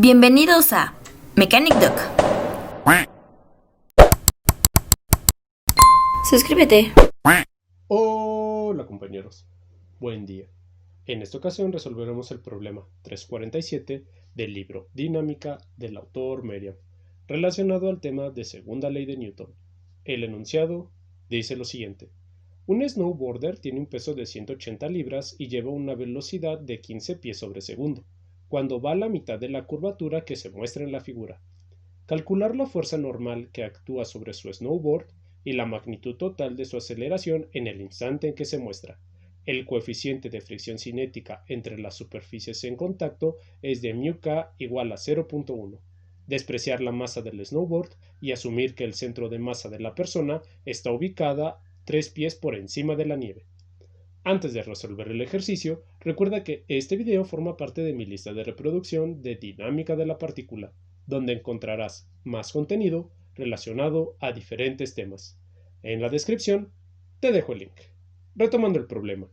Bienvenidos a Mechanic Duck. Suscríbete. Hola compañeros, buen día. En esta ocasión resolveremos el problema 347 del libro Dinámica del autor Merriam, relacionado al tema de segunda ley de Newton. El enunciado dice lo siguiente. Un snowboarder tiene un peso de 180 libras y lleva una velocidad de 15 pies sobre segundo, cuando va a la mitad de la curvatura que se muestra en la figura. Calcular la fuerza normal que actúa sobre su snowboard y la magnitud total de su aceleración en el instante en que se muestra. El coeficiente de fricción cinética entre las superficies en contacto es de μk igual a 0.1. Despreciar la masa del snowboard y asumir que el centro de masa de la persona está ubicada 3 pies por encima de la nieve. Antes de resolver el ejercicio, recuerda que este video forma parte de mi lista de reproducción de dinámica de la partícula, donde encontrarás más contenido relacionado a diferentes temas. En la descripción te dejo el link. Retomando el problema.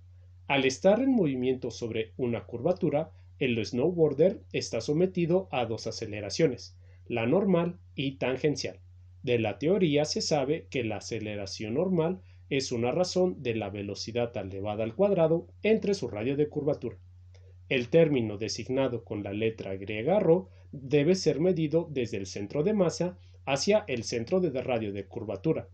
Al estar en movimiento sobre una curvatura, el snowboarder está sometido a dos aceleraciones, la normal y tangencial. De la teoría se sabe que la aceleración normal es una razón de la velocidad elevada al cuadrado entre su radio de curvatura. El término designado con la letra griega ρ debe ser medido desde el centro de masa hacia el centro de radio de curvatura.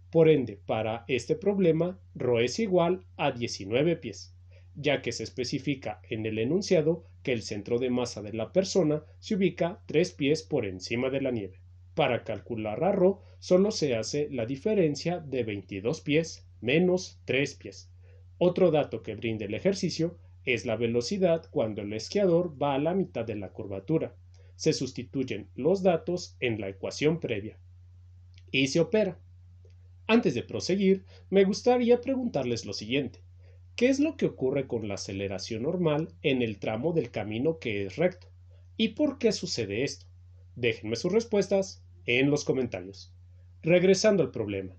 Por ende, para este problema, ρ es igual a 19 pies, ya que se especifica en el enunciado que el centro de masa de la persona se ubica 3 pies por encima de la nieve. Para calcular a ρ solo se hace la diferencia de 22 pies menos 3 pies. Otro dato que brinda el ejercicio es la velocidad cuando el esquiador va a la mitad de la curvatura. Se sustituyen los datos en la ecuación previa. Y se opera. Antes de proseguir, me gustaría preguntarles lo siguiente. ¿Qué es lo que ocurre con la aceleración normal en el tramo del camino que es recto? ¿Y por qué sucede esto? Déjenme sus respuestas en los comentarios. Regresando al problema.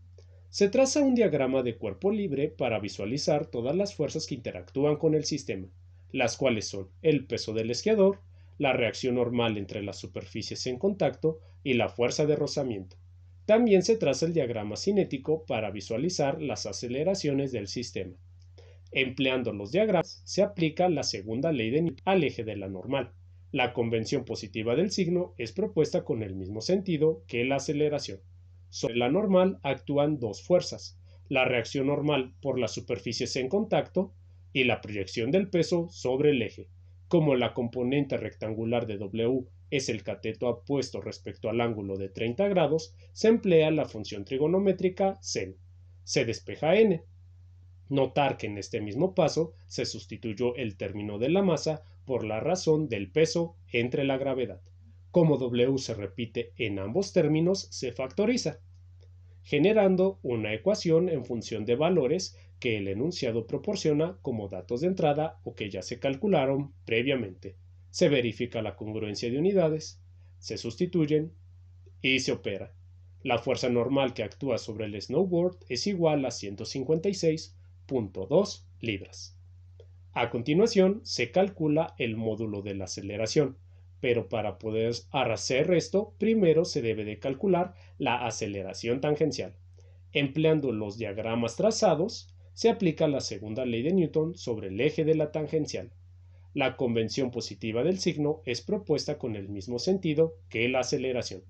Se traza un diagrama de cuerpo libre para visualizar todas las fuerzas que interactúan con el sistema, las cuales son el peso del esquiador, la reacción normal entre las superficies en contacto y la fuerza de rozamiento. También se traza el diagrama cinético para visualizar las aceleraciones del sistema. Empleando los diagramas, se aplica la segunda ley de Newton al eje de la normal. La convención positiva del signo es propuesta con el mismo sentido que la aceleración. Sobre la normal actúan dos fuerzas, la reacción normal por las superficies en contacto y la proyección del peso sobre el eje. Como la componente rectangular de W es el cateto opuesto respecto al ángulo de 30 grados, se emplea la función trigonométrica sen. Se despeja n. Notar que en este mismo paso se sustituyó el término de la masa por la razón del peso entre la gravedad. Como W se repite en ambos términos, se factoriza, generando una ecuación en función de valores que el enunciado proporciona como datos de entrada o que ya se calcularon previamente. Se verifica la congruencia de unidades, se sustituyen y se opera. La fuerza normal que actúa sobre el snowboard es igual a 156.2 libras. A continuación, se calcula el módulo de la aceleración, pero para poder hacer esto, primero se debe de calcular la aceleración tangencial. Empleando los diagramas trazados, se aplica la segunda ley de Newton sobre el eje de la tangencial. La convención positiva del signo es propuesta con el mismo sentido que la aceleración.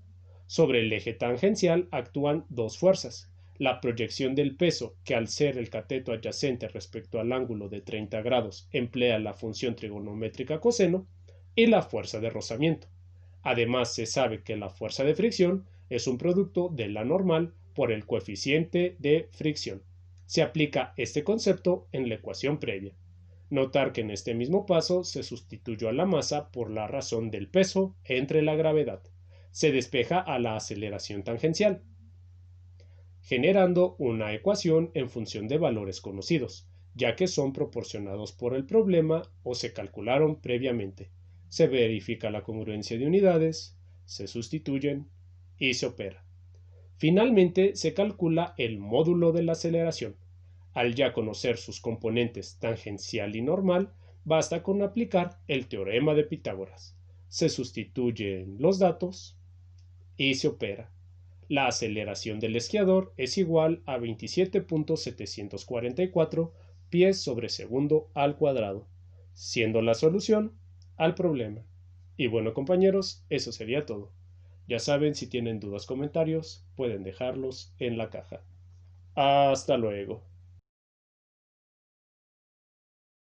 Sobre el eje tangencial actúan dos fuerzas, la proyección del peso, que al ser el cateto adyacente respecto al ángulo de 30 grados emplea la función trigonométrica coseno, y la fuerza de rozamiento. Además, se sabe que la fuerza de fricción es un producto de la normal por el coeficiente de fricción. Se aplica este concepto en la ecuación previa. Notar que en este mismo paso se sustituyó a la masa por la razón del peso entre la gravedad. Se despeja a la aceleración tangencial, generando una ecuación en función de valores conocidos, ya que son proporcionados por el problema o se calcularon previamente. Se verifica la congruencia de unidades, se sustituyen y se opera. Finalmente, se calcula el módulo de la aceleración. Al ya conocer sus componentes tangencial y normal, basta con aplicar el teorema de Pitágoras. se sustituyen los datos y se opera. La aceleración del esquiador es igual a 27.744 pies sobre segundo al cuadrado, siendo la solución al problema. Y bueno, compañeros, eso sería todo. Ya saben, si tienen dudas o comentarios, pueden dejarlos en la caja. Hasta luego.